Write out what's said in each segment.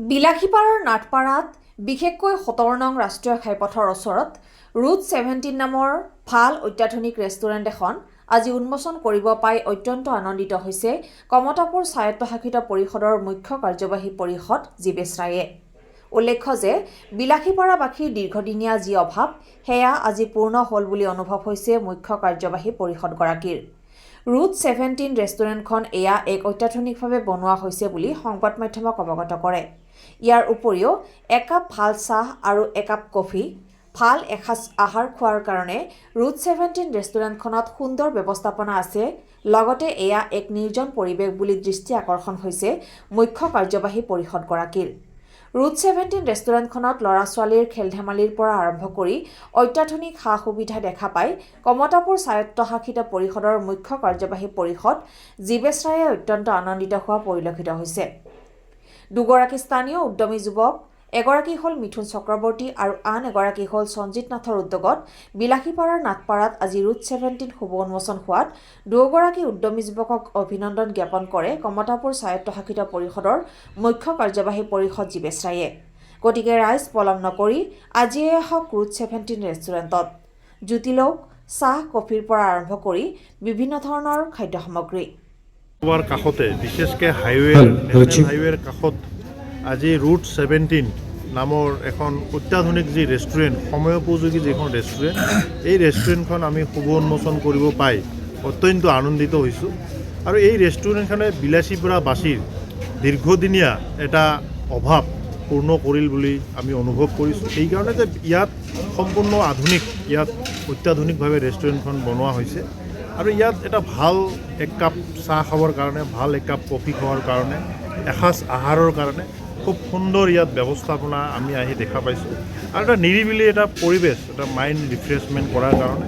বিলাসীপাৰাৰ নাটপাৰাত বিশেষকৈ ১৭ নং ৰাষ্ট্ৰীয় ঘাইপথৰ ওচৰত ৰুট 17 নামৰ ভাল অত্যাধুনিক ৰেষ্টুৰেণ্ট এখন আজি উন্মোচন কৰিব পাই অত্যন্ত আনন্দিত হৈছে কমতাপুৰ স্বায়ত্তশাসিত পৰিষদৰ মুখ্য কাৰ্যবাহী পৰিষদ জীৱেশ ৰায়ে। উল্লেখ্য যে বিলাসীপাৰাবাসীৰ দীৰ্ঘদিনীয়া যি অভাৱ সেয়া আজি পূৰ্ণ হ'ল বুলি অনুভৱ হৈছে মুখ্য কাৰ্যবাহী পৰিষদগৰাকীৰ। ৰুট 17 ৰেষ্টুৰেণ্টখন এয়া এক অত্যাধুনিকভাৱে বনোৱা হৈছে বুলি সংবাদ মাধ্যমক অৱগত কৰে। ইয়াৰ উপৰিও একাপ ভাল চাহ আৰু একাপ কফি, ভাল এসাঁজ আহাৰ খোৱাৰ কাৰণে ৰুট 17 ৰেষ্টুৰেণ্টখনত সুন্দৰ ব্যৱস্থাপনা আছে। লগতে এয়া এক নিৰ্জন পৰিৱেশ বুলি দৃষ্টি আকৰ্ষণ হৈছে মুখ্য কাৰ্যবাহী পৰিষদগৰাকীৰ। ৰুট 17 ৰেষ্টুৰেণ্টখনত ল'ৰা-ছোৱালীৰ খেল-ধেমালিৰ পৰা আৰম্ভ কৰি অত্যাধুনিক সা-সুবিধা দেখা পাই কমতাপুৰ স্বায়ত্তশাসিত পৰিষদৰ মুখ্য কাৰ্যবাহী পৰিষদ জীৱেশ ৰায়ে অত্যন্ত আনন্দিত হোৱা পৰিলক্ষিত হৈছে। দুগৰাকী স্থানীয় উদ্যমী যুৱক, এগৰাকী হ'ল মিথুন চক্ৰৱৰ্তী আৰু আন এগৰাকী হ'ল সঞ্জিত নাথৰ উদ্যোগত বিলাসীপাৰাৰ নাটপাৰাত আজি ৰুট 17 শুভ উন্মোচন হোৱাত দুগৰাকী উদ্যমী যুৱকক অভিনন্দন জ্ঞাপন কৰে কমতাপুৰ স্বায়ত্তশাসিত পৰিষদৰ মুখ্য কাৰ্যবাহী পৰিষদ জীৱেশ ৰায়ে। গতিকে ৰাইজ পলম নকৰি আজিয়ে আহক ৰুট 17 ৰেষ্টুৰেণ্টত। জুতি লওক চাহ, কফিৰ পৰা আৰম্ভ কৰি বিভিন্ন ধৰণৰ খাদ্য সামগ্ৰী। কাষতে বিশেষকৈ হাইৱেৰ কাষত আজি ৰুট 17 নামৰ এখন অত্যাধুনিক যি ৰেষ্টুৰেণ্ট, সময়োপযোগী যিখন ৰেষ্টুৰেণ্ট, এই ৰেষ্টুৰেণ্টখন আমি শুভ উন্মোচন কৰিব পাই অত্যন্ত আনন্দিত হৈছোঁ। আৰু এই ৰেষ্টুৰেণ্টখনে বিলাসীপাৰাবাসীৰ দীৰ্ঘদিনীয়া এটা অভাৱ পূৰ্ণ কৰিল বুলি আমি অনুভৱ কৰিছোঁ। সেইকাৰণে যে ইয়াত সম্পূৰ্ণ আধুনিক, ইয়াত অত্যাধুনিকভাৱে ৰেষ্টুৰেণ্টখন বনোৱা হৈছে। আৰু ইয়াত এটা ভাল এক কাপ চাহ খাবৰ কাৰণে, ভাল এক কাপ কফি খোৱাৰ কাৰণে, এসাঁজ আহাৰৰ কাৰণে খুব সুন্দৰ ইয়াত ব্যৱস্থাপনা আমি আহি দেখা পাইছোঁ। আৰু এটা নিৰিবিলি এটা পৰিৱেশ, এটা মাইণ্ড ৰিফ্ৰেছমেণ্ট কৰাৰ কাৰণে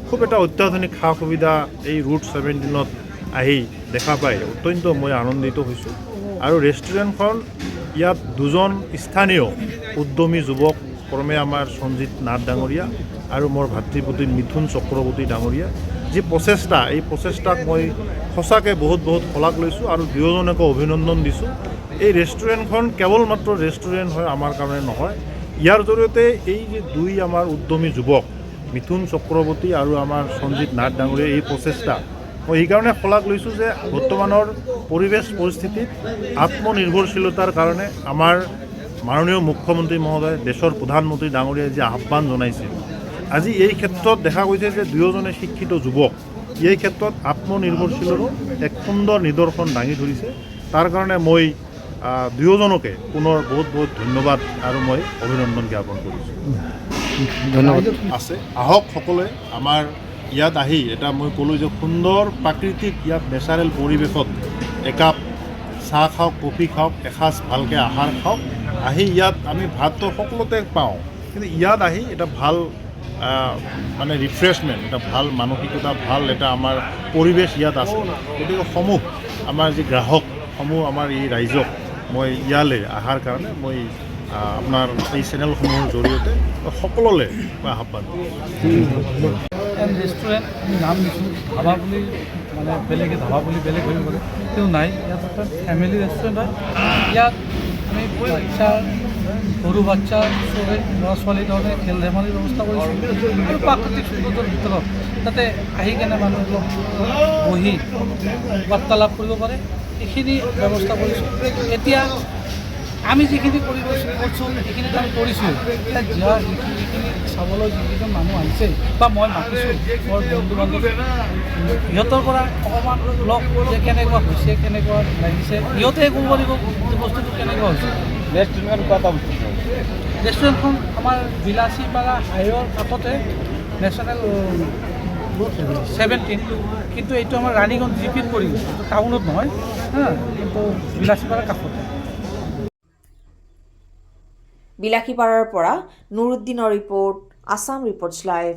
খুব এটা অত্যাধুনিক সা সুবিধা এই ৰুট 17ত আহি দেখা পাই অত্যন্ত মই আনন্দিত হৈছোঁ। আৰু ৰেষ্টুৰেণ্টখন ইয়াত দুজন স্থানীয় উদ্যমী যুৱক, ক্ৰমে আমাৰ সঞ্জিত নাথ ডাঙৰীয়া আৰু মোৰ ভাতৃপতি মিথুন চক্ৰৱৰ্তী ডাঙৰীয়া যি প্ৰচেষ্টা, এই প্ৰচেষ্টাক মই সঁচাকৈ বহুত শলাগ লৈছোঁ আৰু দুয়োজনকো অভিনন্দন দিছোঁ। এই ৰেষ্টুৰেণ্টখন কেৱল মাত্ৰ ৰেষ্টুৰেণ্ট হয় আমাৰ কাৰণে নহয়, ইয়াৰ জৰিয়তে এই যে দুই আমাৰ উদ্যমী যুৱক মিথুন চক্ৰৱৰ্তী আৰু আমাৰ সঞ্জিত নাথ ডাঙৰীয়া, এই প্ৰচেষ্টা মই এইকাৰণে শলাগ লৈছোঁ যে বৰ্তমানৰ পৰিৱেশ পৰিস্থিতিত আত্মনিৰ্ভৰশীলতাৰ কাৰণে আমাৰ মাননীয় মুখ্যমন্ত্ৰী মহোদয়, দেশৰ প্ৰধানমন্ত্ৰী ডাঙৰীয়াই যি আহ্বান জনাইছিল, আজি এই ক্ষেত্ৰত দেখা গৈছে যে দুয়োজনে শিক্ষিত যুৱক এই ক্ষেত্ৰত আত্মনিৰ্ভৰশীলৰো এক সুন্দৰ নিদৰ্শন দাঙি ধৰিছে। তাৰ কাৰণে মই দুয়োজনকে পুনৰ বহুত ধন্যবাদ আৰু মই অভিনন্দন জ্ঞাপন কৰিছোঁ। ধন্যবাদ। আছে আহক সকলোৱে আমাৰ ইয়াত আহি, এটা মই ক'লোঁ যে সুন্দৰ প্ৰাকৃতিক ইয়াত নেচাৰেল পৰিৱেশত একাপ চাহ খাওক, কফি খাওক, এসাঁজ ভালকৈ আহাৰ খাওক। আহি ইয়াত আমি ভাতটো সকলোতে পাওঁ, কিন্তু ইয়াত আহি এটা ভাল মানে ৰিফ্ৰেছমেণ্ট, এটা ভাল মানসিকতা, ভাল এটা আমাৰ পৰিৱেশ ইয়াত আছে। গতিকে আমাৰ যি গ্ৰাহকসমূহ, আমাৰ এই ৰাইজক মই ইয়ালৈ অহাৰ কাৰণে মই আপোনাৰ এই চেনেলসমূহৰ জৰিয়তে সকলোলৈ মই আহ্বান কৰিছোঁ। ৰেষ্টুৰেণ্ট আমি নাম দিছোঁ ধাবা বুলি, মানে বেলেগে ধাবা বুলি বেলেগ হৈ গ'লে কিন্তু নাই, ইয়াত এটা ফেমিলি ৰেষ্টুৰেণ্ট হয়। ইয়াত আমি সৰু বাচ্চা ল'ৰা-ছোৱালীৰ কাৰণে খেল ধেমালিৰ ব্যৱস্থা কৰিছোঁ আৰু প্ৰাকৃতিক সৌন্দৰ্যৰ ভিতৰত তাতে আহি কেনে মানুহ অলপ বহি বাৰ্তালাপ কৰিব পাৰে, এইখিনি ব্যৱস্থা কৰিছোঁ। এতিয়া আমি যিখিনি কৰিছোঁ সেইখিনি আমি কৰিছোঁ। এতিয়া যিখিনি চাবলৈ যিকেইজন মানুহ আহিছে বা মই মাতিছোঁ মোৰ বন্ধু বান্ধৱ, সিহঁতৰ পৰা অকণমান লগ যে কেনেকুৱা হৈছে, কেনেকুৱা লাগিছে, সিহঁতে ক'ব পাৰিব যে বস্তুটো কেনেকুৱা হৈছে। ৰেষ্টুৰেণ্টখন আমাৰ বিলাসীপাৰা হাইৱেৰ কাষতে নেশ্যনেল ৰুট 17, কিন্তু এইটো আমাৰ ৰাণীগঞ্জ জিপিত পৰি গৈছে, এইটো টাউনত নহয়, কিন্তু বিলাসীপাৰাৰ কাষতে। বিলাসীপাৰাৰ পৰা নুৰুদ্দিনৰ ৰিপৰ্ট, আছাম ৰিপৰ্টছ লাইভ।